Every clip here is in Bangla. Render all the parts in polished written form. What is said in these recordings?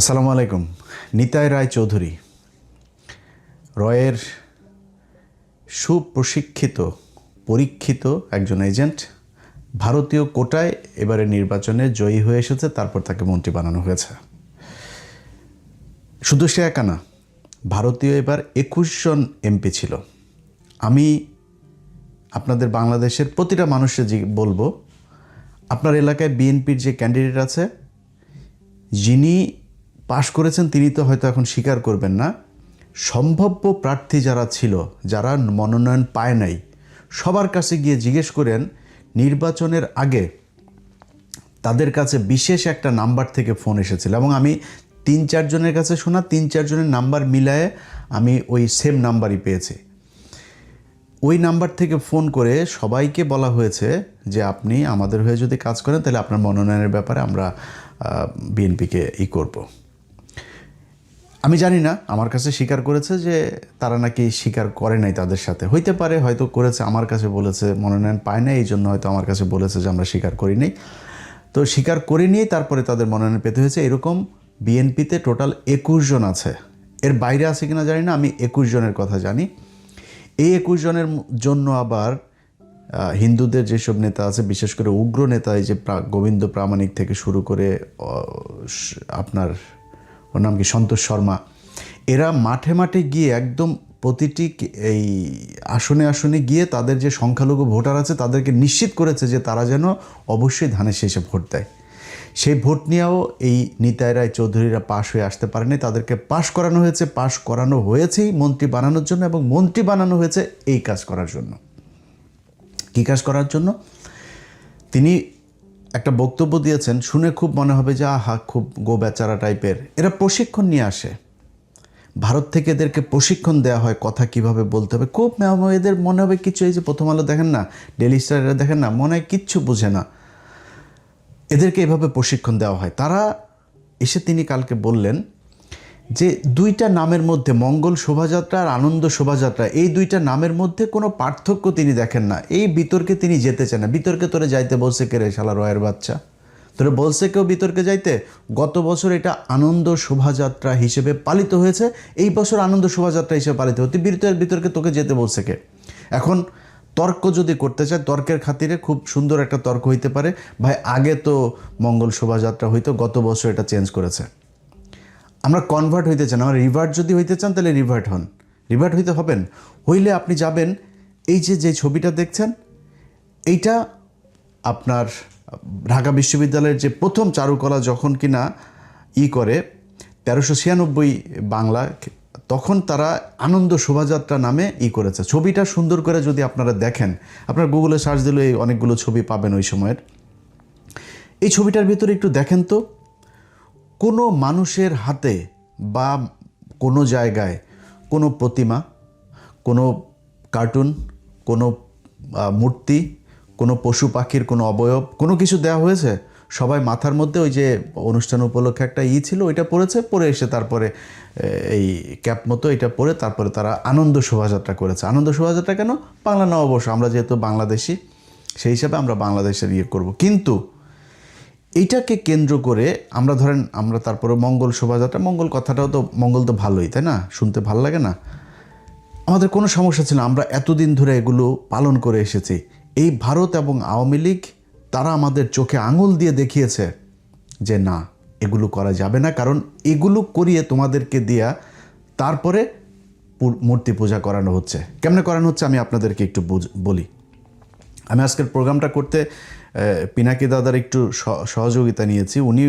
আসসালামু আলাইকুম। নিতাই রায় চৌধুরী রয়ের সুপ্রশিক্ষিত পরীক্ষিত একজন এজেন্ট, ভারতীয় কোটায় এবারে নির্বাচনে জয়ী হয়ে এসেছে, তারপর তাকে মন্ত্রী বানানো হয়েছে। শুধু সে একা না, ভারতীয় এবার 21 জন এমপি ছিল। আমি আপনাদের বাংলাদেশের প্রতিটা মানুষকে বলবো, আপনার এলাকায় বিএনপির যে ক্যান্ডিডেট আছে, যিনি পাশ করেছেন তিনি তো হয়তো এখন স্বীকার করবেন না, সম্ভাব্য প্রার্থী যারা ছিল, যারা মনোনয়ন পায় নাই, সবার কাছে গিয়ে জিজ্ঞেস করেন নির্বাচনের আগে তাদের কাছে বিশেষ একটা নাম্বার থেকে ফোন এসেছিল, এবং আমি 3-4 জনের কাছে শোনা 3-4 জনের নাম্বার মিলায়ে আমি ওই সেম নাম্বারই পেয়েছি। ওই নাম্বার থেকে ফোন করে সবাইকে বলা হয়েছে যে আপনি আমাদের হয়ে যদি কাজ করেন তাহলে আপনার মনোনয়নের ব্যাপারে আমরা বিএনপিকে করব। আমি জানি না, আমার কাছে স্বীকার করেছে যে তারা নাকি স্বীকার করে নাই, তাদের সাথে হইতে পারে, হয়তো করেছে, আমার কাছে বলেছে মনোনয়ন পায় না, এই জন্য হয়তো আমার কাছে বলেছে যে আমরা স্বীকার করি নাই। তো স্বীকার করে নিয়েই তারপরে তাদের মনোনয়ন পেতে হয়েছে। এরকম বিএনপিতে টোটাল 21 জন আছে, এর বাইরে আছে কিনা জানি না, আমি 21 জনের কথা জানি। এই 21 জনের জন্য আবার হিন্দুদের যেসব নেতা আছে, বিশেষ করে উগ্র নেতা, এই যে গোবিন্দ প্রামাণিক থেকে শুরু করে আপনার ওর নাম কি সন্তোষ শর্মা, এরা মাঠে মাঠে গিয়ে একদম প্রতিটি এই আসনে আসনে গিয়ে তাদের যে সংখ্যালঘু ভোটার আছে তাদেরকে নিশ্চিত করেছে যে তারা যেন অবশ্যই ধানের শীষে ভোট দেয়। সেই ভোট নিয়েও এই নিতাই রায় চৌধুরীরা পাশ হয়ে আসতে পারেনি, তাদেরকে পাশ করানো হয়েছে, পাশ করানো হয়েছেই মন্ত্রী বানানোর জন্য, এবং মন্ত্রী বানানো হয়েছে এই কাজ করার জন্য। কী কাজ করার জন্য? তিনি একটা বক্তব্য দিয়েছেন, শুনে খুব মনে হবে যে আহা, খুব গো বেচারা টাইপের। এরা প্রশিক্ষণ নিয়ে আসে ভারত থেকে, এদেরকে প্রশিক্ষণ দেওয়া হয় কথা কিভাবে বলতে হবে। খুব এদের মনে হবে কিছু, এই যে প্রথম আলো দেখেন না, ডেইলি স্টার দেখেন না, মনে হয় কিচ্ছু বুঝে না, এদেরকে এভাবে প্রশিক্ষণ দেওয়া হয়। তারা এসে তিনি কালকে বললেন যে দুইটা নামের মধ্যে, মঙ্গল শোভাযাত্রা আর আনন্দ শোভাযাত্রা, এই দুইটা নামের মধ্যে কোনো পার্থক্য তিনি দেখেন না। এই বিতর্কে তিনি যেতে চান না। বিতর্কে তোরে যাইতে বলছে কে রে শালা রয়ের বাচ্চা? তোরে বলছে কেউ বিতর্কে যাইতে? গত বছর এটা আনন্দ শোভাযাত্রা হিসেবে পালিত হয়েছে, এই বছর আনন্দ শোভাযাত্রা হিসেবে পালিত হতে, বিতর্কে তোকে যেতে বলছে কে? এখন তর্ক যদি করতে চায়, তর্কের খাতিরে খুব সুন্দর একটা তর্ক হইতে পারে, ভাই আগে তো মঙ্গল শোভাযাত্রা হইতো, গত বছর এটা চেঞ্জ করেছে। আমরা কনভার্ট হইতে চান, আমরা রিভার্ট যদি হইতে চান তাহলে রিভার্ট হন, রিভার্ট হইতে হবেন। হইলে আপনি যাবেন, এই যে ছবিটা দেখছেন, এইটা আপনার ঢাকা বিশ্ববিদ্যালয়ের যে প্রথম চারুকলা যখন কিনা করে 1396 বাংলা, তখন তারা আনন্দ শোভাযাত্রা নামে করেছে। ছবিটা সুন্দর করে যদি আপনারা দেখেন, আপনার গুগলে সার্চ দিলে অনেকগুলো ছবি পাবেন ওই সময়ের। এই ছবিটার ভিতরে একটু দেখেন তো, কোনো মানুষের হাতে বা কোনো জায়গায় কোনো প্রতিমা, কোনো কার্টুন, কোনো মূর্তি, কোনো পশু পাখির কোনো অবয়ব, কোনো কিছু দেওয়া হয়েছে? সবাই মাথার মধ্যে ওই যে অনুষ্ঠান উপলক্ষে একটা ছিল, ওইটা পরেছে, পরে এসে তারপরে এই ক্যাপ মতো এটা পরে তারপরে তারা আনন্দ শোভাযাত্রা করেছে। আনন্দ শোভাযাত্রা কেন? বাংলা নববর্ষ, আমরা যেহেতু বাংলাদেশি, সেই হিসাবে আমরা বাংলাদেশের করব। কিন্তু এইটাকে কেন্দ্র করে আমরা ধরেন, আমরা তারপরে মঙ্গল শোভাযাত্রা, মঙ্গল কথাটাও তো, মঙ্গল তো ভালোই, তাই না? শুনতে ভালো লাগে না? আমাদের কোনো সমস্যা ছিল না, আমরা এতদিন ধরে এগুলো পালন করে এসেছি। এই ভারত এবং আওয়ামী লীগ তারা আমাদের চোখে আঙুল দিয়ে দেখিয়েছে যে না, এগুলো করা যাবে না, কারণ এগুলো করিয়ে তোমাদেরকে দিয়া তারপরে মূর্তি পূজা করানো হচ্ছে। কেমনে করানো হচ্ছে আমি আপনাদেরকে একটু বলি। আমি আজকের প্রোগ্রামটা করতে পিনাকি দাদার একটু সহযোগিতা নিয়েছি। উনি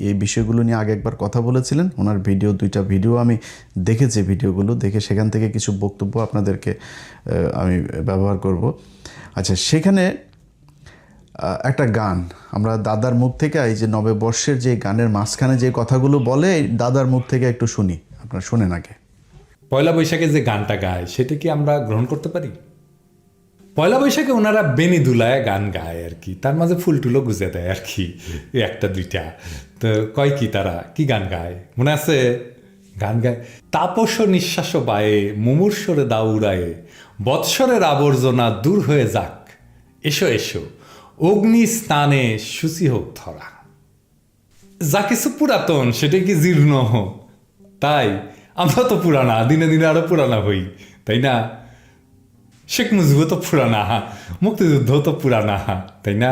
এই বিষয়গুলো নিয়ে আগে একবার কথা বলেছিলেন, ওনার দুইটা ভিডিও আমি দেখেছি, ভিডিওগুলো দেখে সেখান থেকে কিছু বক্তব্য আপনাদেরকে আমি ব্যবহার করব। আচ্ছা, সেখানে একটা গান আমরা দাদার মুখ থেকে, এই যে নববর্ষের যে গানের মাঝখানে যে কথাগুলো বলে, দাদার মুখ থেকে একটু শুনি, আপনারা শোনেন আগে। পয়লা বৈশাখে যে গানটা গায় সেটা কি আমরা গ্রহণ করতে পারি? পয়লা বৈশাখে ওনারা বেনি দুলায় গান গায় আর কি, তার মাঝে ফুল টুলো গুজে দেয় আর কি, একটা দুইটা। তো কয় কি তারা কি গান গায় মনে আছে? গান গায়, তাপস নিঃশ্বাস বায়ে মুমূর্ষরে দাও উড়ায়ে, বৎসরের আবর্জনা দূর হয়ে যাক, এসো এসো অগ্নি স্নানে শুচি হোক ধরা। যা কিছু পুরাতন সেটা কি জীর্ণ, তাই আমরা তো পুরানা, দিনে দিনে আরো পুরানা হই, তাই না? শেখ মুজিবও তো পুরানা, মুক্তিযুদ্ধও তো পুরানা, তাই না?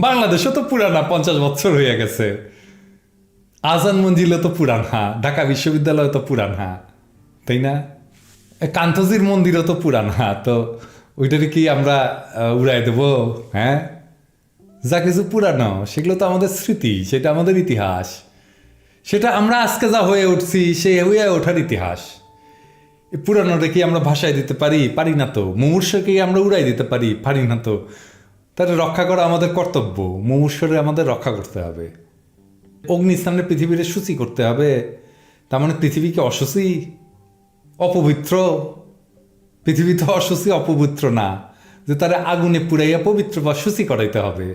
বাংলাদেশও তো পুরানা, 50 বছর হয়ে গেছে। আজান মঞ্জিলও তো পুরানা, ঢাকা বিশ্ববিদ্যালয় তো পুরানা, তাই না? কান্তজির মন্দিরও তো পুরানা, তো ওইটারে কি আমরা উড়াই দেব? হ্যাঁ, যা কিছু পুরানো সেগুলো তো আমাদের স্মৃতি, সেটা আমাদের ইতিহাস, সেটা আমরা আজকে যা হয়ে উঠছি সে হয়ে ওঠার ইতিহাস। এই পুরানোটা কি আমরা ভাষায় দিতে পারি? পারি না তো। মুমূর্ষকে আমরা উড়াই দিতে পারি না তো। তাহলে রক্ষা করা আমাদের কর্তব্য, মুমূর্ষরে আমাদের রক্ষা করতে হবে। অগ্নির সামনে পৃথিবীর সূচি করতে হবে, তার মানে পৃথিবী কি অসুচি, অপবিত্র? পৃথিবী তো অসুচি, অপবিত্র না যে তারা আগুনে পুড়াইয়া পবিত্র বা সূচি করাইতে হবে।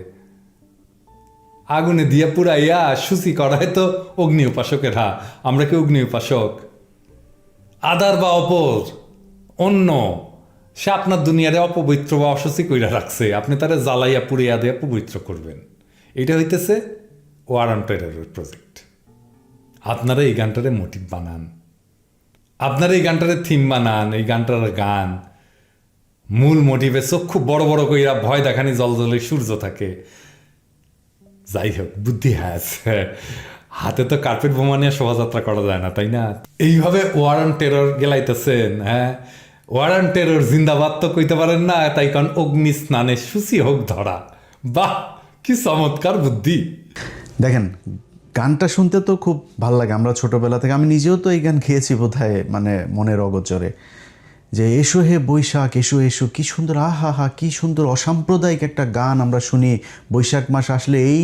আগুনে দিয়া পুড়াইয়া সূচি করায় তো অগ্নি উপাসকেরা, আমরা কি অগ্নি উপাসক? আদার বা অপর অন্য, সে আপনার দুনিয়ারে অপবিত্র বা অসুচি কইরা রাখছে, আপনি তারা জ্বালাইয়া পুড়িয়া দিয়ে পবিত্র করবেন। এটা হইতেছে ওয়ার অন টেররের প্রজেক্ট। আপনারা এই গানটারে মোটিভ বানান, আপনারা এই গানটারে থিম বানান, এই গানটার গান মূল মোটিভে চক্ষু বড় বড় কইরা ভয় দেখানি জলজলে সূর্য থাকে। যাই হোক, বুদ্ধি আছে, হাতে তো কার্পেট বোমা নিয়ে শোভাযাত্রা করা যায় না, তাই না? এইভাবে ওয়ার অন টেরর গেলাইতেছেন। হ্যাঁ, ওয়ার অন টেরর জিন্দাবাদ তো কইতে পারেন না, তাই কারণ অগ্নি স্নানে সূচি হোক ধরা। বাহ, কি চমৎকার বুদ্ধি! দেখেন, গানটা শুনতে তো খুব ভালো লাগে। আমরা ছোটবেলা থেকে, আমি নিজেও তো এই গান খেয়েছি বোধহয়, মানে মনের অগোচরে, যে এসো হে বৈশাখ এসো এসো, কি সুন্দর, আহা হা, কি সুন্দর অসাম্প্রদায়িক একটা গান আমরা শুনি বৈশাখ মাস আসলে। এই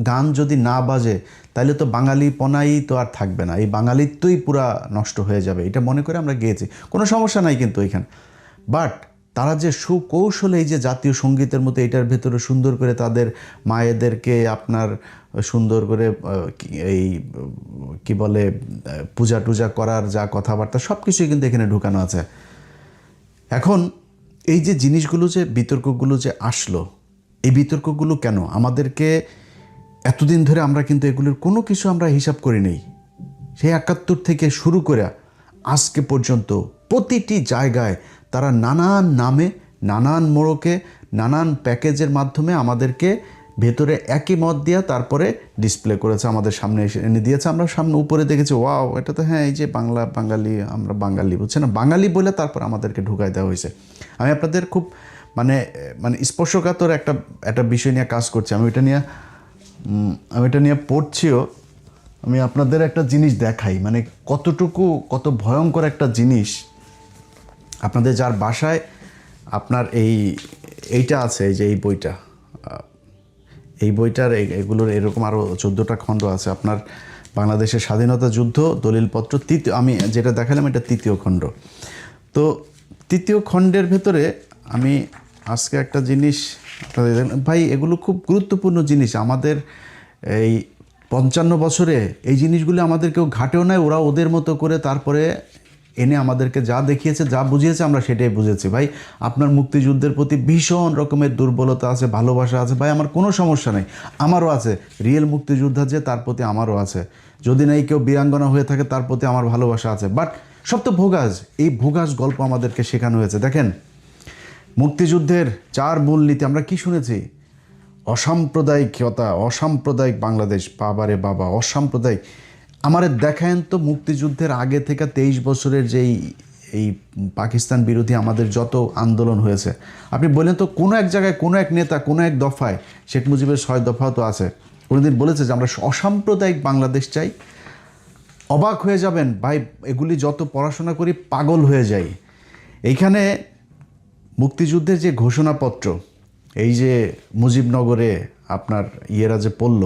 গান যদি না বাজে তাহলে তো বাঙালিপনাই তো আর থাকবে না, এই বাঙালিত্বই পুরা নষ্ট হয়ে যাবে, এটা মনে করে আমরা গেয়েছি। কোনো সমস্যা নাই কিন্তু এখানে। বাট তারা যে সুকৌশলে এই যে জাতীয় সঙ্গীতের মতো এটার ভেতরে সুন্দর করে তাদের মায়েদেরকে আপনার সুন্দর করে এই কি বলে পূজা টুজা করার যা কথাবার্তা সব কিছুই কিন্তু এখানে ঢুকানো আছে। এখন এই যে জিনিসগুলো, যে বিতর্কগুলো যে আসলো, এই বিতর্কগুলো কেন আমাদেরকে এতদিন ধরে, আমরা কিন্তু এগুলোর কোনো কিছু আমরা হিসাব করি নেই। সেই 71 থেকে শুরু করে আজকে পর্যন্ত প্রতিটি জায়গায় তারা নানান নামে, নানান মোড়কে, নানান প্যাকেজের মাধ্যমে আমাদেরকে ভেতরে একই মত দিয়া তারপরে ডিসপ্লে করেছে, আমাদের সামনে এনে দিয়েছে। আমরা সামনে উপরে দেখেছি, ওয়াও, এটা তো হ্যাঁ, এই যে বাংলা, বাঙালি, আমরা বাঙালি, বুঝছেন না, বাঙালি বলে তারপর আমাদেরকে ঢুকাই দেওয়া হয়েছে। আমি আপনাদের খুব মানে স্পর্শকাতর একটা বিষয় নিয়ে কাজ করছি। আমি এটা নিয়ে পড়ছিও। আমি আপনাদের একটা জিনিস দেখাই, মানে কত ভয়ঙ্কর একটা জিনিস। আপনাদের যার বাসায় আপনার এইটা আছে, এই যে এই বইটা, এই বইটার এগুলোর এরকম আরও 14টা খণ্ড আছে। আপনার বাংলাদেশের স্বাধীনতা যুদ্ধ দলিলপত্র, তৃতীয়, আমি যেটা দেখালাম এটা 3য় খণ্ড। তো 3য় খণ্ডের ভেতরে আমি আজকে একটা জিনিস আপনাদের, ভাই এগুলো খুব গুরুত্বপূর্ণ জিনিস। আমাদের এই 55 বছরে এই জিনিসগুলো আমাদের কেউ ঘাটেও নাই, ওরা ওদের মতো করে তারপরে এনে আমাদেরকে যা দেখিয়েছে, যা বুঝিয়েছে, আমরা সেটাই বুঝেছি। ভাই আপনার মুক্তিযুদ্ধের প্রতি ভীষণ রকমের দুর্বলতা আছে, ভালোবাসা আছে, ভাই আমার কোনো সমস্যা নেই, আমারও আছে। রিয়েল মুক্তিযোদ্ধা যে, তার প্রতি আমারও আছে। যদি নাই কেউ বীরাঙ্গনা হয়ে থাকে, তার প্রতি আমার ভালোবাসা আছে। বাট সব তো ভোগাজ, এই ভোগাজ গল্প আমাদেরকে শেখানো হয়েছে। দেখেন, মুক্তিযুদ্ধের 4 মূলনীতি আমরা কি শুনেছি? অসাম্প্রদায়িকতা, অসাম্প্রদায়িক বাংলাদেশ। বাবারে বাবা, অসাম্প্রদায়িক! আমারে দেখায়েন তো মুক্তিযুদ্ধের আগে থেকে 23 বছরের যেই এই পাকিস্তান বিরোধী আমাদের যত আন্দোলন হয়েছে, আপনি বলেন তো কোনো এক জায়গায়, কোনো এক নেতা, কোনো এক দফায়, শেখ মুজিবের 6 দফাও তো আছে, কোনোদিন বলেছে যে আমরা অসাম্প্রদায়িক বাংলাদেশ চাই? অবাক হয়ে যাবেন ভাই, এগুলি যত পড়াশোনা করি পাগল হয়ে যাই। এইখানে মুক্তিযুদ্ধের যে ঘোষণাপত্র, এই যে মুজিবনগরে আপনার ইয়েরা যে পড়ল,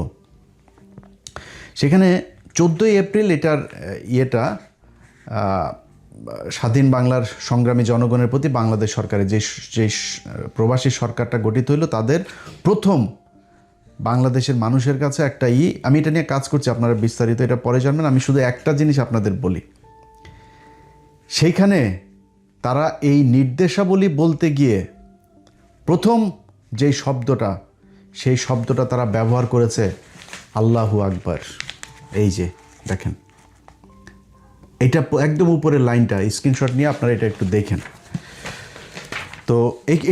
সেখানে 14ই এপ্রিল এটার স্বাধীন বাংলার সংগ্রামী জনগণের প্রতি বাংলাদেশ সরকারের যে প্রবাসী সরকারটা গঠিত হইল, তাদের প্রথম বাংলাদেশের মানুষের কাছে একটা আমি এটা নিয়ে কাজ করছি, আপনারা বিস্তারিত এটা পরে জানবেন। আমি শুধু একটা জিনিস আপনাদের বলি, সেইখানে তারা এই নির্দেশাবলী বলতে গিয়ে প্রথম যেই শব্দটা, সেই শব্দটা তারা ব্যবহার করেছে আল্লাহু আকবার। এই যে দেখেন, এটা একদম উপরের লাইনটা স্ক্রিনশট নিয়ে আপনারা এটা একটু দেখেন। তো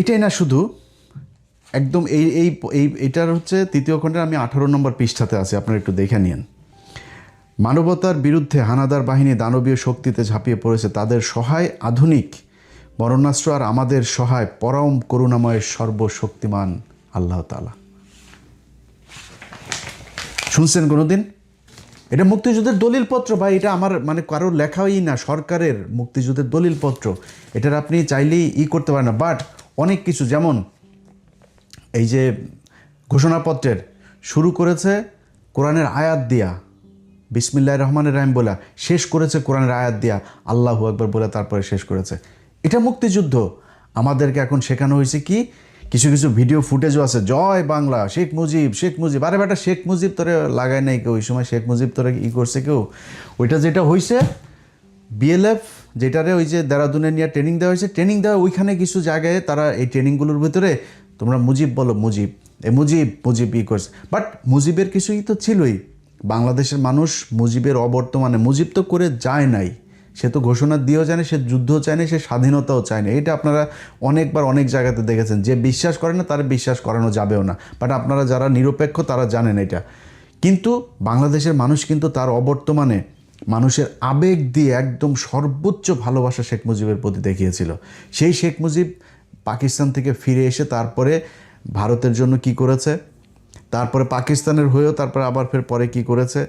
এটাই না, শুধু একদম এই এই এই এটার হচ্ছে তৃতীয় খণ্ডের আমি 18 নম্বর পৃষ্ঠাতে আছে, আপনারা একটু দেখে নিন। মানবতার বিরুদ্ধে হানাদার বাহিনী দানবীয় শক্তিতে ঝাঁপিয়ে পড়েছে, তাদের সহায় আধুনিক মরণাস্ত্র আর আমাদের সহায় পরম করুণাময় সর্বশক্তিমান আল্লাহ তাআলা। শুনছেন কোনোদিন? এটা মুক্তিযুদ্ধের দলিলপত্র ভাই, এটা আমার মানে কারোর লেখাই না, সরকারের মুক্তিযুদ্ধের দলিলপত্র। এটার আপনি চাইলেই করতে পারেন না। বাট অনেক কিছু, যেমন এই যে ঘোষণাপত্রের শুরু করেছে কোরআনের আয়াত দিয়া, বিসমিল্লাহির রহমানির রহিম বলা, শেষ করেছে কোরআনের আয়াত দিয়া, আল্লাহু আকবার বলে তারপরে শেষ করেছে। এটা মুক্তিযুদ্ধ। আমাদেরকে এখন শেখানো হয়েছে কি, কিছু কিছু ভিডিও ফুটেজও আছে, জয় বাংলা, শেখ মুজিব, শেখ মুজিব। আরে বেটা, শেখ মুজিব তোরে লাগায় নাই কেউ ওই সময়, শেখ মুজিব তোরে করছে কেউ? ওইটা যেটা হয়েছে বিএলএফ, যেটারে ওই যে দেরাদুনে নিয়ে ট্রেনিং দেওয়া হয়েছে, ট্রেনিং দেওয়া ওইখানে কিছু জায়গায় তারা এই ট্রেনিংগুলোর ভিতরে তোমরা মুজিব বলো, মুজিব মুজিব মুজিব করছে। বাট মুজিবের কিছুই তো ছিলই। বাংলাদেশের মানুষ মুজিবের অবর্তমানে, মুজিব তো করে যায় নাই, সে তো ঘোষণা দিয়েও জানে, সে যুদ্ধও চায় না, সে স্বাধীনতাও চায় না। এটা আপনারা অনেকবার অনেক জায়গাতে দেখেছেন। যে বিশ্বাস করে না তার বিশ্বাস করানো যাবেও না, বাট আপনারা যারা নিরপেক্ষ তারা জানেন এটা। কিন্তু বাংলাদেশের মানুষ কিন্তু তার অবর্তমানে মানুষের আবেগ দিয়ে একদম সর্বোচ্চ ভালোবাসা শেখ মুজিবের প্রতি দেখিয়েছিল। সেই শেখ মুজিব পাকিস্তান থেকে ফিরে এসে তারপরে ভারতের জন্য কি করেছে, তারপরে পাকিস্তানের হয়েও তারপরে আবার ফের পরে কি করেছে,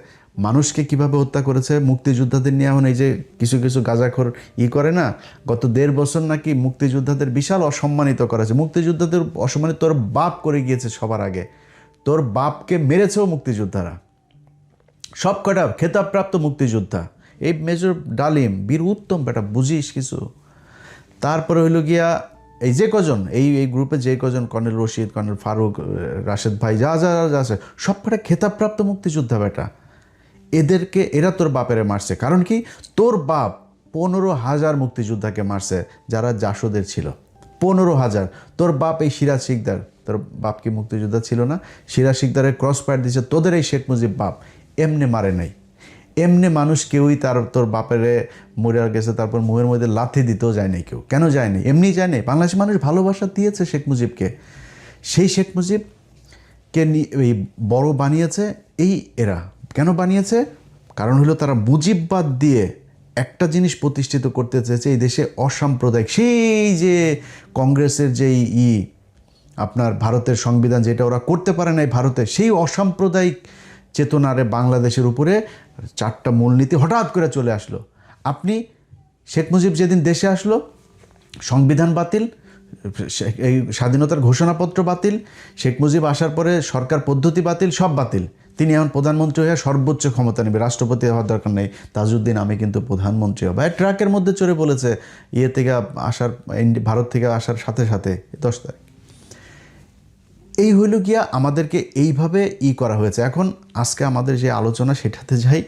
মানুষকে কিভাবে হত্যা করেছে, মুক্তিযোদ্ধাদের নিয়ে এখন এই যে কিছু কিছু গাঁজাখোর করে না, গত 1.5 বছর নাকি মুক্তিযোদ্ধাদের বিশাল অসম্মানিত করেছে। মুক্তিযোদ্ধাদের অসম্মানিত তোর বাপ করে গিয়েছে সবার আগে, তোর বাপকে মেরেছেও মুক্তিযোদ্ধারা, সব কটা খেতাবপ্রাপ্ত মুক্তিযোদ্ধা। এই মেজর ডালিম, বীর উত্তম, বেটা বুঝিস কিছু। তারপরে হইল গিয়া এই যে কজন এই গ্রুপে যে কজন, কর্নেল রশিদ, কর্নেল ফারুক, রাশেদ ভাই, যা যা যা আছে, সব কটা খেতাবপ্রাপ্ত মুক্তিযোদ্ধা বেটা। এরা তোর বাপেরে মারছে। কারণ কি, তোর বাপ 15,000 মুক্তিযোদ্ধাকে মারছে যারা জাসদের ছিল, 15,000। তোর বাপ এই সিরাজ শিকদার, তোর বাপ কি মুক্তিযোদ্ধা ছিল না? সিরাজ শিকদারের ক্রস ফায়ার দিয়েছে তোদের এই শেখ মুজিব বাপ। এমনি মারে নাই, এমনি মানুষ কেউই তোর বাপেরে মরে গেছে তারপর মুহের মধ্যে লাথি দিতেও যায় নাই কেউ। কেন যায়নি? এমনি যায় নাই। বাংলাদেশের মানুষ ভালোবাসা দিয়েছে শেখ মুজিবকে। সেই শেখ মুজিবকে এই বড় বানিয়েছে এরা। কেন বানিয়েছে? কারণ হলো তারা মুজিববাদ দিয়ে একটা জিনিস প্রতিষ্ঠিত করতে চেয়েছে এই দেশে, অসাম্প্রদায়িক। সেই যে কংগ্রেসের যেই আপনার ভারতের সংবিধান, যেটা ওরা করতে পারে নাই ভারতে, সেই অসাম্প্রদায়িক চেতনারে বাংলাদেশের উপরে 4টা মূলনীতি হঠাৎ করে চলে আসলো। আপনি শেখ মুজিব যেদিন দেশে আসলো, সংবিধান বাতিল, এই স্বাধীনতার ঘোষণাপত্র বাতিল, শেখ মুজিব আসার পরে সরকার পদ্ধতি বাতিল, সব বাতিল। তিনি এখন প্রধানমন্ত্রী হয়ে সর্বোচ্চ ক্ষমতা নেবে, রাষ্ট্রপতি হওয়ার দরকার নেই। তাজউদ্দিন আমি কিন্তু প্রধানমন্ত্রী হব। ট্রাকের মধ্যে চড়ে বলেছে থেকে আসার, ভারত থেকে আসার সাথে সাথে 10 তারিখ। এই হইল গিয়া আমাদেরকে এইভাবে করা হয়েছে। এখন আজকে আমাদের যে আলোচনা সেটাতে যাই,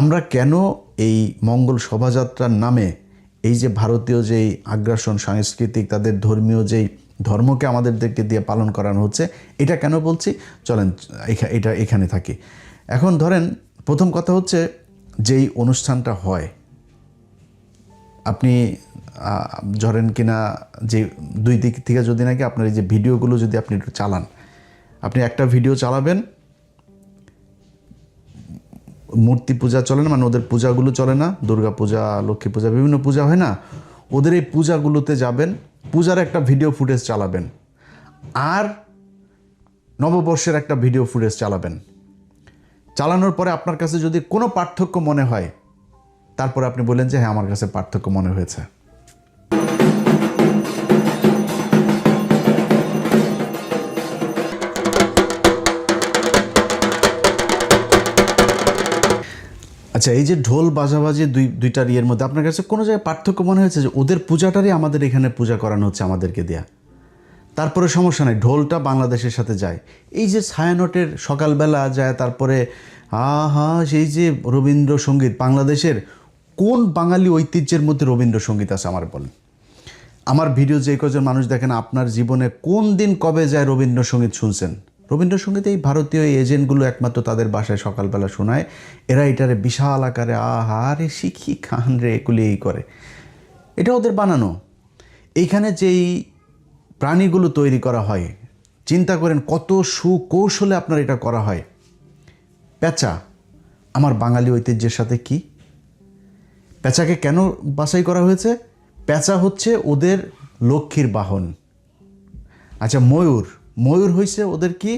আমরা কেন এই মঙ্গল শোভাযাত্রার নামে এই যে ভারতীয় যেই আগ্রাসন, সাংস্কৃতিক তাদের ধর্মীয় যেই ধর্মকে আমাদেরকে দিয়ে পালন করানো হচ্ছে, এটা কেন বলছি, চলেন এটা এখানে থাকি। এখন ধরেন প্রথম কথা হচ্ছে, যেই অনুষ্ঠানটা হয়, আপনি ধরেন কিনা যে 2 দিক থেকে যদি নাকি আপনার এই যে ভিডিওগুলো যদি আপনি একটু চালান, আপনি একটা ভিডিও চালাবেন, মূর্তি পূজা চলে না, মানে ওদের পূজাগুলো চলে না, দুর্গা পূজা, লক্ষ্মী পূজা, বিভিন্ন পূজা হয় না, ওদের এই পূজাগুলোতে যাবেন, পূজার একটা ভিডিও ফুটেজ চালাবেন, আর নববর্ষের একটা ভিডিও ফুটেজ চালাবেন। চালানোর পরে আপনার কাছে যদি কোনো পার্থক্য মনে হয়, তারপরে আপনি বলেন যে হ্যাঁ আমার কাছে পার্থক্য মনে হয়েছে। আচ্ছা, এই যে ঢোল বাজাবাজি দুইটার ইয়ের মধ্যে আপনার কাছে কোনো জায়গায় পার্থক্য মনে হয়েছে যে ওদের পূজাটারই আমাদের এখানে পূজা করানো হচ্ছে আমাদেরকে দেয়া? তারপরে সমস্যা নেই, ঢোলটা বাংলাদেশের সাথে যায়। এই যে ছায়ানটের সকালবেলা যায়, তারপরে সেই যে রবীন্দ্রসঙ্গীত, বাংলাদেশের কোন বাঙালি ঐতিহ্যের মধ্যে রবীন্দ্রসঙ্গীত আছে আমার বলেন? আমার ভিডিও যে কজন মানুষ দেখেন, আপনার জীবনে কোন দিন কবে যায় রবীন্দ্রসঙ্গীত শুনছেন? রবীন্দ্রসঙ্গীতে এই ভারতীয় এজেন্টগুলো একমাত্র তাদের বাসায় সকালবেলা শোনায়, এরা এটারে বিশাল আকারে আহারে শিখি খান রে এগুলি এই করে, এটা ওদের বানানো। এইখানে যেই প্রাণীগুলো তৈরি করা হয়, চিন্তা করেন কত সুকৌশলে আপনার এটা করা হয়। পেঁচা আমার বাঙালি ঐতিহ্যের সাথে কি? পেঁচাকে কেন বাছাই করা হয়েছে? পেঁচা হচ্ছে ওদের লক্ষ্মীর বাহন। আচ্ছা, ময়ূর হয়েছে ওদের কি?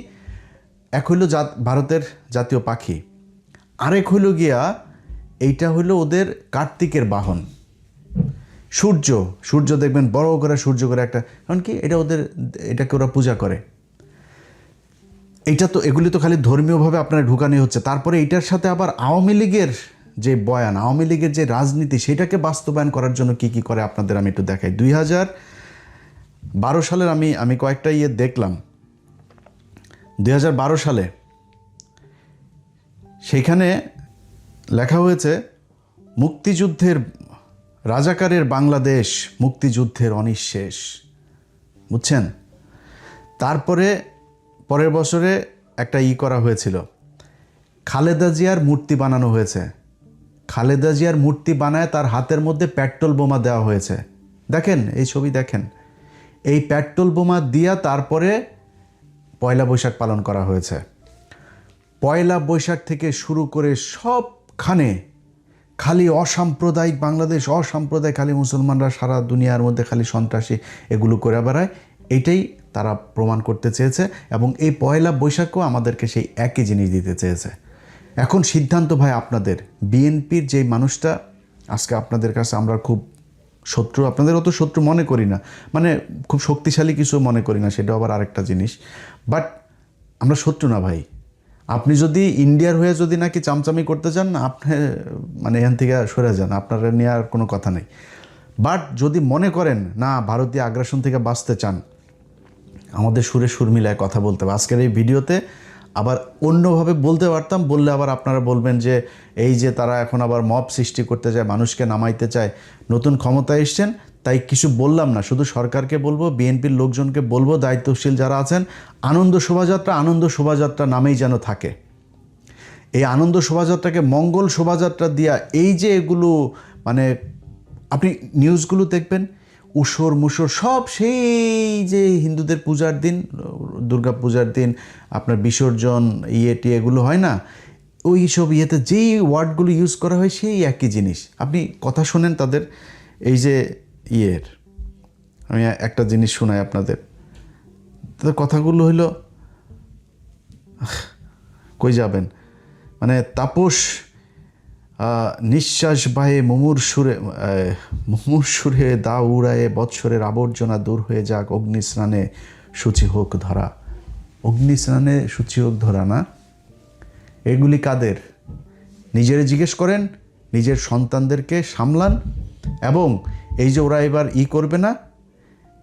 এক হইল ভারতের জাতীয় পাখি, আরেক হইল গিয়া এইটা হইল ওদের কার্তিকের বাহন। সূর্য দেখবেন বড় করে সূর্য করে একটা, কারণ কি এটা ওদের, এটাকে ওরা পূজা করে। এইটা তো, এগুলি তো খালি ধর্মীয়ভাবে আপনারা ঢুকানি হচ্ছে। তারপরে এইটার সাথে আবার আওয়ামী লীগের যে বয়ান, আওয়ামী লীগের যে রাজনীতি, সেটাকে বাস্তবায়ন করার জন্য কি কি করে আপনাদের আমি একটু দেখাই। 2012 সালের আমি কয়েকটা দেখলাম। 2012 সালে সেখানে লেখা হয়েছে মুক্তিযুদ্ধের রাজাকারের বাংলাদেশ, মুক্তিযুদ্ধের অনিঃশেষ। বুঝছেন? তারপরে পরের বছরে একটা করা হয়েছিল, খালেদা জিয়ার মূর্তি বানানো হয়েছে। খালেদা জিয়ার মূর্তি বানায় তার হাতের মধ্যে পেট্রোল বোমা দেওয়া হয়েছে। দেখেন এই ছবি, দেখেন এই পেট্রোল বোমা দিয়া তারপরে পয়লা বৈশাখ পালন করা হয়েছে। পয়লা বৈশাখ থেকে শুরু করে সবখানে খালি অসাম্প্রদায়িক বাংলাদেশ, অসাম্প্রদায়িক, খালি মুসলমানরা সারা দুনিয়ার মধ্যে খালি সন্ত্রাসী এগুলো করে বেড়ায়। এইটাই তারা প্রমাণ করতে চেয়েছে, এবং এই পয়লা বৈশাখও আমাদেরকে সেই একই জিনিস দিতে চেয়েছে। এখন সিদ্ধান্ত ভাই আপনাদের। বিএনপির যেই মানুষটা আজকে আপনাদের কাছে আমরা খুব শত্রু, আপনাদের অত শত্রু মনে করি না, মানে খুব শক্তিশালী কিছু মনে করি না, সেটা আবার আরেকটা জিনিস। বাট আমরা শত্রু না ভাই। আপনি যদি ইন্ডিয়ার হয়ে যদি নাকি চামচামি করতে চান, আপনি মানে এখান থেকে সরে যান, আপনারা নিয়ে আর কোনো কথা নেই। বাট যদি মনে করেন না ভারতীয় আগ্রাসন থেকে বাঁচতে চান, আমাদের সুরে সুর মিলায় কথা বলতে হবে। আজকের এই ভিডিওতে আবার অন্যভাবে বলতে পারতাম, বললে আবার আপনারা বলবেন যে এই যে তারা এখন আবার মব সৃষ্টি করতে চায়, মানুষকে নামাইতে চায়, নতুন ক্ষমতায় এসছেন তাই কিছু বললাম না। শুধু সরকারকে বলবো, বিএনপির লোকজনকে বলবো, দায়িত্বশীল যারা আছেন, আনন্দ শোভাযাত্রা নামেই যেন থাকে। এই আনন্দ শোভাযাত্রাকে মঙ্গল শোভাযাত্রা দিয়া, এই যে এগুলো মানে আপনি নিউজগুলো দেখবেন, উসর মুসর সব সেই যে হিন্দুদের পূজার দিন, দুর্গা পূজার দিন আপনার বিসর্জন এগুলো হয় না, ওই সব যেই ওয়ার্ডগুলো ইউজ করা হয় সেই একই জিনিস। আপনি কথা শোনেন তাদের এই যে আমি একটা জিনিস শোনাই আপনাদের। তাদের কথাগুলো হইলো, কই যাবেন, মানে তাপস নিঃশ্বাস বাহে মুমূর্ষুরে দা উড়ায়ে, বৎসরের আবর্জনা দূর হয়ে যাক, অগ্নিস্নানে সূচি হোক ধরা। অগ্নিস্নানে সূচি হোক ধরা না, এগুলি কাদের? নিজেরা জিজ্ঞেস করেন, নিজের সন্তানদেরকে সামলান। এবং এই যে ওরা এবার করবে না,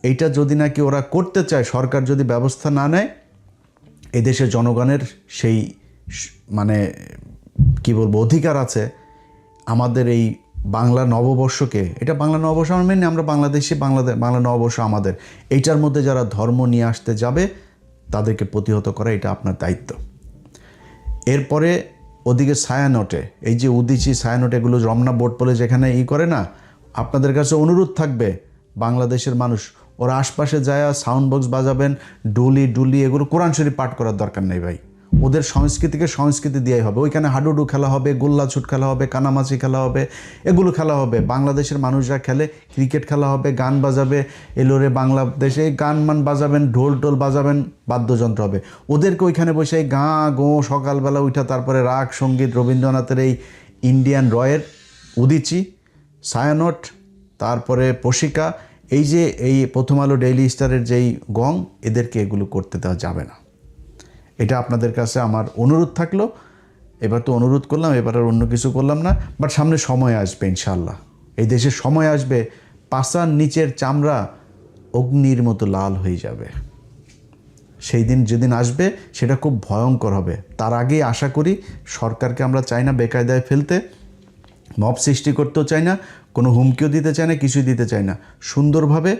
এইটা যদি নাকি ওরা করতে চায়, সরকার যদি ব্যবস্থা না নেয়, এদেশের জনগণের সেই মানে কি বলবো অধিকার আছে আমাদের এই বাংলা নববর্ষকে, এটা বাংলা নববর্ষ আমরা মেনে, আমরা বাংলাদেশি, বাংলা নববর্ষ আমাদের, এইটার মধ্যে যারা ধর্ম নিয়ে আসতে যাবে তাদেরকে প্রতিহত করা এটা আপনার দায়িত্ব। এরপরে ওদিকে ছায়ানটে, এই যে উদিচি ছায়ানট, এগুলো রমনা বোর্ড বলে যেখানে করে না, আপনাদের কাছে অনুরোধ থাকবে বাংলাদেশের মানুষ, ওরা আশপাশে যায় সাউন্ড বক্স বাজাবেন, ডুলি এগুলো কোরআন শরীফ পাঠ করার দরকার নেই ভাই। ওদের সংস্কৃতিকে সংস্কৃতি দিয়েই হবে। ওইখানে হাডুডু খেলা হবে, গোল্লা ছুট খেলা হবে, কানামাছি খেলা হবে, এগুলো খেলা হবে। বাংলাদেশের মানুষরা খেলে, ক্রিকেট খেলা হবে, গান বাজাবে, এলোরে বাংলাদেশে গান বাজাবেন, ঢোল বাজাবেন, বাদ্যযন্ত্র হবে। ওদেরকে ওইখানে বসে গাঁ গো সকালবেলা উঠা, তারপরে রাগ সঙ্গীত, রবীন্দ্রনাথের এই ইন্ডিয়ান রয়ের উদিচি, ছায়ানট, তারপরে পশিকা, এই যে এই প্রথম আলো ডেইলি স্টারের যেই গং, এদেরকে এগুলো করতে দেওয়া যাবে না। এটা আপনাদের কাছে আমার অনুরোধ থাকলো। এবার তো অনুরোধ করলাম, এবার আর অন্য কিছু করলাম না। বাট সামনে সময় আসবে ইনশাল্লাহ, এই দেশে সময় আসবে, পাছার নিচের চামড়া অগ্নির মতো লাল হয়ে যাবে। সেই দিন যেদিন আসবে সেটা খুব ভয়ঙ্কর হবে। তার আগেই আশা করি, সরকারকে আমরা চাই না বেকায়দায় ফেলতে, মব সৃষ্টি করতেও চাই না, কোনো হুমকিও দিতে চাই না, কিছুই দিতে চাই না। সুন্দরভাবে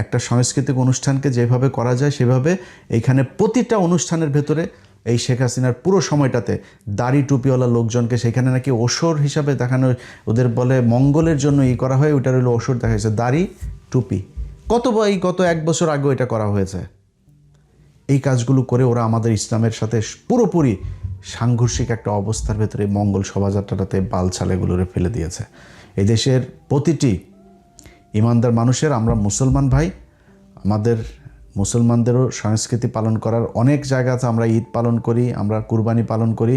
একটা সাংস্কৃতিক অনুষ্ঠানকে যেভাবে করা যায় সেভাবে এইখানে প্রতিটা অনুষ্ঠানের ভেতরে এই শেখ হাসিনার পুরো সময়টাতে দাড়ি টুপিওয়ালা লোকজনকে সেখানে নাকি ওসর হিসাবে দেখানো, ওদের বলে মঙ্গলের জন্য করা হয়, ওইটার হলো ওসর দেখা হয়েছে, দাড়ি টুপি। গত 1 বছর আগে এটা করা হয়েছে। এই কাজগুলো করে ওরা আমাদের ইসলামের সাথে পুরোপুরি সাংঘর্ষিক একটা অবস্থার ভেতরে মঙ্গল শোভাযাত্রাটাতে বালছালেগুলোরে ফেলে দিয়েছে। এই দেশের প্রতিটি ইমানদার মানুষের, আমরা মুসলমান ভাই, আমাদের মুসলমানদেরও সংস্কৃতি পালন করার অনেক জায়গা আছে। আমরা ঈদ পালন করি, আমরা কুরবানি পালন করি,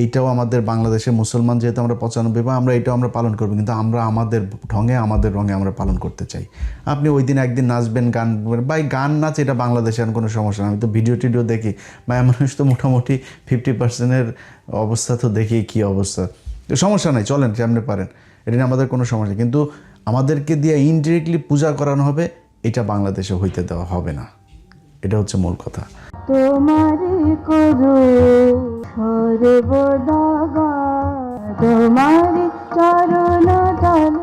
এইটাও আমাদের বাংলাদেশে মুসলমান যেহেতু আমরা 95 বা আমরা এটাও আমরা পালন করবো, কিন্তু আমরা আমাদের ঢঙে আমাদের রঙে আমরা পালন করতে চাই। আপনি ওই দিন একদিন নাচবেন, গান, ভাই গান নাচ এটা বাংলাদেশে আর কোনো সমস্যা না। আমি তো ভিডিও টিডিও দেখি, ভাই মানুষ তো মোটামুটি 50% অবস্থা তো দেখি কী অবস্থা, তো সমস্যা নাই, চলেন কেমনে পারেন, এটা নিয়ে আমাদের কোনো সমস্যা। কিন্তু আমাদেরকে দিয়ে ইনডিরেক্টলি পূজা করানো হবে, এটা বাংলাদেশে হইতে দেওয়া হবে না। এটা হচ্ছে মূল কথা। তোমারি করো সর্বদা তোমারি চরণ তলে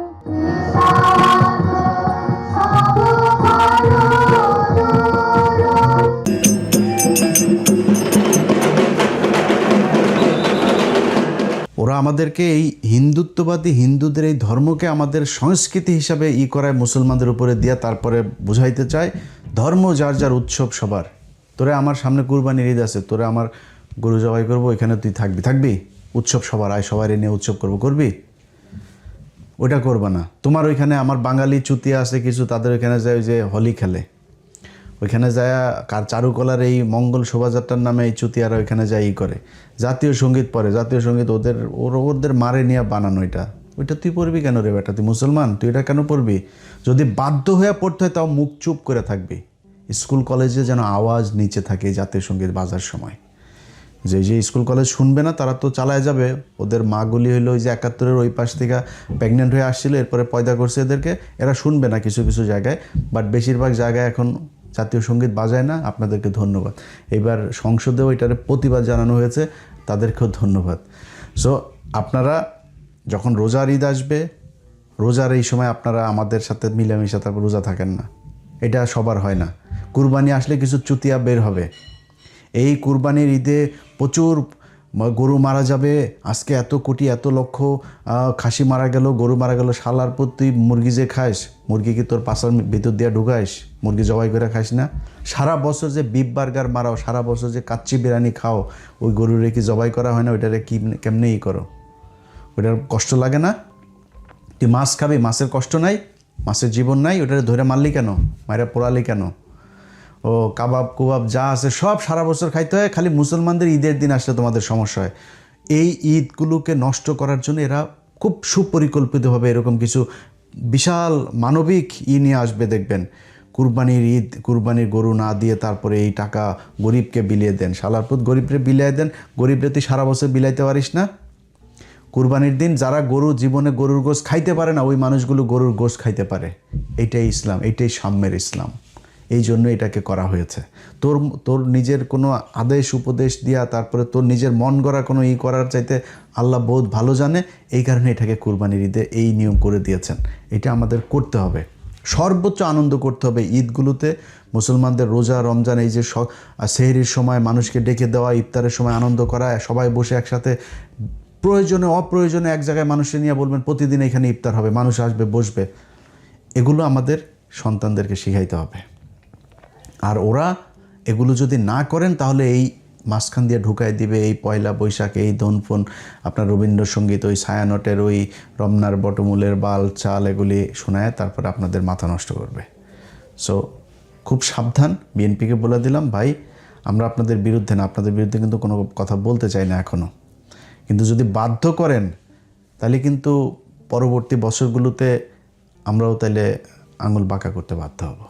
ওরা আমাদেরকে এই হিন্দুত্ববাদী হিন্দুদের এই ধর্মকে আমাদের সংস্কৃতি হিসাবে করায় মুসলমানদের উপরে দিয়া তারপরে বুঝাইতে চায় ধর্ম যার যার উৎসব সবার। তোরা আমার সামনে কুরবানির ঈদ আছে, তোরা আমার গরু জবাই করবো, এখানে তুই থাকবি উৎসব সবার, আয় সবাই নিয়ে উৎসব করবি, ওটা করবা না। তোমার ওইখানে আমার বাঙালি চুতিয়া আছে কিছু, তাদের ওইখানে যায় ওই যে হোলি খেলে, ওইখানে যায় চারুকলার এই মঙ্গল শোভাযাত্রার নামে এই চুতিয়ারা ওইখানে যায় করে জাতীয় সঙ্গীত পড়ে, জাতীয় সঙ্গীত ওদের মারে নিয়ে বানানো। ওইটা তুই পড়বি কেন রে বেটা, তুই মুসলমান, তুই এটা কেন পড়বি? যদি বাধ্য হয়ে পড়তে হয় তাও মুখ চুপ করে থাকবি। স্কুল কলেজে যেন আওয়াজ নিচে থাকে জাতীয় সঙ্গীত বাজার সময়। যে স্কুল কলেজ শুনবে না তারা তো চালায় যাবে। ওদের মাগুলি হইলো ওই যে 71-এর ওই পাশ থেকে প্রেগনেন্ট হয়ে আসছিল, এরপরে পয়দা করছে এদেরকে, এরা শুনবে না কিছু কিছু জায়গায়, বাট বেশিরভাগ জায়গায় এখন জাতীয় সঙ্গীত বাজায় না। আপনাদেরকে ধন্যবাদ। এবার সংসদেও এটার প্রতিবাদ জানানো হয়েছে, তাদেরকেও ধন্যবাদ। সো আপনারা যখন রোজার ঈদ আসবে, রোজার এই সময় আপনারা আমাদের সাথে মিলেমিশে তারপর রোজা থাকেন না, এটা সবার হয় না। কুরবানি আসলে কিছু চুতিয়া বের হবে। এই কুরবানির ঈদে প্রচুর গরু মারা যাবে, আজকে এত কোটি এত লক্ষ খাসি মারা গেল, গরু মারা গেল। শালার পর তুই মুরগি যে খাস, মুরগি কি তোর পাশার ভিতর দিয়ে ঢুকাইস? মুরগি জবাই করে খাস না? সারা বছর যে বিফ বার্গার মারাও, সারা বছর যে কাচ্চি বিরিয়ানি খাও, ওই গরুরে কি জবাই করা হয় না? ওইটারে কেমনে করো? ওইটার কষ্ট লাগে না? তুই মাছ খাবি, মাছের কষ্ট নাই, মাছের জীবন নাই, ওটারে ধরে মারলি কেন, মায়েরা পোড়ালি কেন? ও কাবাব কুবাব যা আছে সব সারা বছর খাইতে হয়, খালি মুসলমানদের ঈদের দিন আসলে তোমাদের সমস্যা হয়। এই ঈদগুলোকে নষ্ট করার জন্য এরা খুব সুপরিকল্পিতভাবে এরকম কিছু বিশাল মানবিক নিয়ে আসবে। দেখবেন কুরবানির ঈদ, কুরবানির গরু না দিয়ে তারপরে এই টাকা গরিবকে বিলিয়ে দেন। শালারপুত গরিবরে বিলিয়ে দেন, গরিবরে তুই সারা বছর বিলাইতে পারিস না? কুরবানির দিন যারা জীবনে গরুর গোশত খাইতে পারে না, ওই মানুষগুলো গরুর গোশত খাইতে পারে। এইটাই ইসলাম, এইটাই সাম্যের ইসলাম। এই জন্য এটাকে করা হয়েছে। তোর নিজের কোনো আদেশ উপদেশ দিয়া তারপরে তোর নিজের মন গড়া কোনো করার চাইতে আল্লাহ বহুত ভালো জানে, এই কারণে এটাকে কুরবানির ঈদে এই নিয়ম করে দিয়েছেন। এটা আমাদের করতে হবে, সর্বোচ্চ আনন্দ করতে হবে ঈদগুলোতে। মুসলমানদের রোজা রমজান, এই যে সেহরির সময় মানুষকে ডেকে দেওয়া, ইফতারের সময় আনন্দ করা, সবাই বসে একসাথে, প্রয়োজনে অপ্রয়োজনে এক জায়গায় মানুষকে নিয়ে বলবেন প্রতিদিন এখানে ইফতার হবে, মানুষ আসবে বসবে, এগুলো আমাদের সন্তানদেরকে শিখাইতে হবে। আর ওরা এগুলো যদি না করেন তাহলে এই মাঝখান দিয়ে ঢুকাই দিবে এই পয়লা বৈশাখে এই দনফন, আপনার রবীন্দ্রসঙ্গীত, ওই ছায়ানটের ওই রমনার বটমূলের বাল চাল এগুলি শোনায়, তারপরে আপনাদের মাথা নষ্ট করবে। সো খুব সাবধান। বিএনপিকে বলে দিলাম, ভাই আমরা আপনাদের বিরুদ্ধে না, আপনাদের বিরুদ্ধে কিন্তু কোনো কথা বলতে চাই না এখনও, কিন্তু যদি বাধ্য করেন তাহলে কিন্তু পরবর্তী বছরগুলোতে আমরাও তাহলে আঙুল বাঁকা করতে বাধ্য হব।